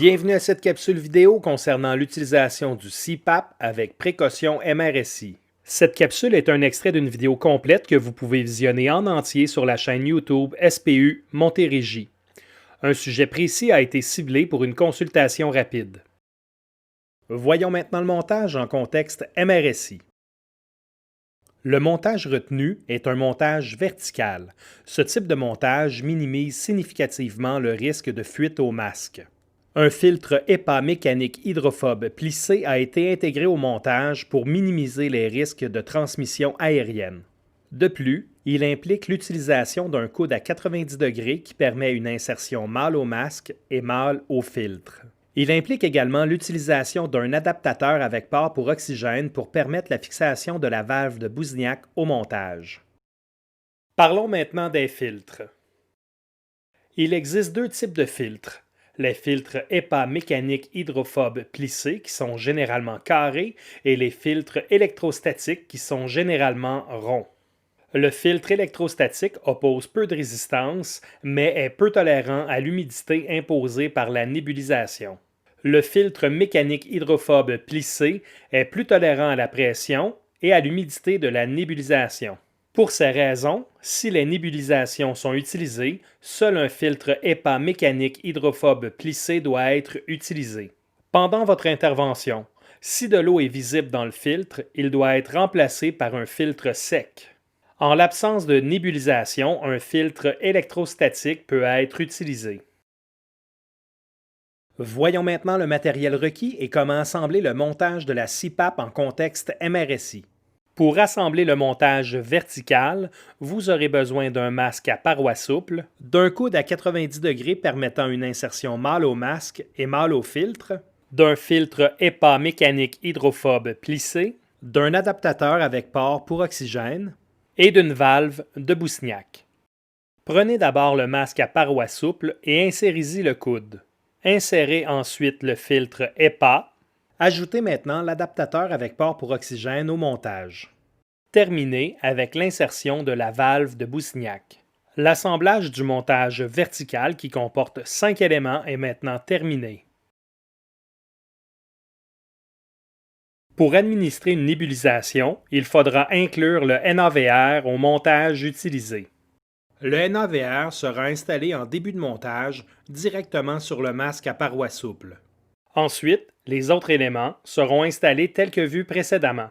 Bienvenue à cette capsule vidéo concernant l'utilisation du CPAP avec précaution MRSI. Cette capsule est un extrait d'une vidéo complète que vous pouvez visionner en entier sur la chaîne YouTube SPU Montérégie. Un sujet précis a été ciblé pour une consultation rapide. Voyons maintenant le montage en contexte MRSI. Le montage retenu est un montage vertical. Ce type de montage minimise significativement le risque de fuite au masque. Un filtre HEPA mécanique hydrophobe plissé a été intégré au montage pour minimiser les risques de transmission aérienne. De plus, il implique l'utilisation d'un coude à 90 degrés qui permet une insertion mâle au masque et mâle au filtre. Il implique également l'utilisation d'un adaptateur avec port pour oxygène pour permettre la fixation de la valve de Bouzignac au montage. Parlons maintenant des filtres. Il existe deux types de filtres. Les filtres HEPA mécaniques hydrophobes plissés qui sont généralement carrés et les filtres électrostatiques qui sont généralement ronds. Le filtre électrostatique oppose peu de résistance, mais est peu tolérant à l'humidité imposée par la nébulisation. Le filtre mécanique hydrophobe plissé est plus tolérant à la pression et à l'humidité de la nébulisation. Pour ces raisons, si les nébulisations sont utilisées, seul un filtre HEPA mécanique hydrophobe plissé doit être utilisé. Pendant votre intervention, si de l'eau est visible dans le filtre, il doit être remplacé par un filtre sec. En l'absence de nébulisation, un filtre électrostatique peut être utilisé. Voyons maintenant le matériel requis et comment assembler le montage de la CPAP en contexte MRSI. Pour assembler le montage vertical, vous aurez besoin d'un masque à parois souples, d'un coude à 90 degrés permettant une insertion mâle au masque et mâle au filtre, d'un filtre HEPA mécanique hydrophobe plissé, d'un adaptateur avec port pour oxygène et d'une valve de Bouzignac. Prenez d'abord le masque à parois souples et insérez-y le coude. Insérez ensuite le filtre HEPA. Ajoutez maintenant l'adaptateur avec port pour oxygène au montage. Terminez avec l'insertion de la valve de Bouzignac. L'assemblage du montage vertical qui comporte 5 éléments est maintenant terminé. Pour administrer une nébulisation, il faudra inclure le NAVR au montage utilisé. Le NAVR sera installé en début de montage directement sur le masque à parois souples. Ensuite, les autres éléments seront installés tels que vus précédemment.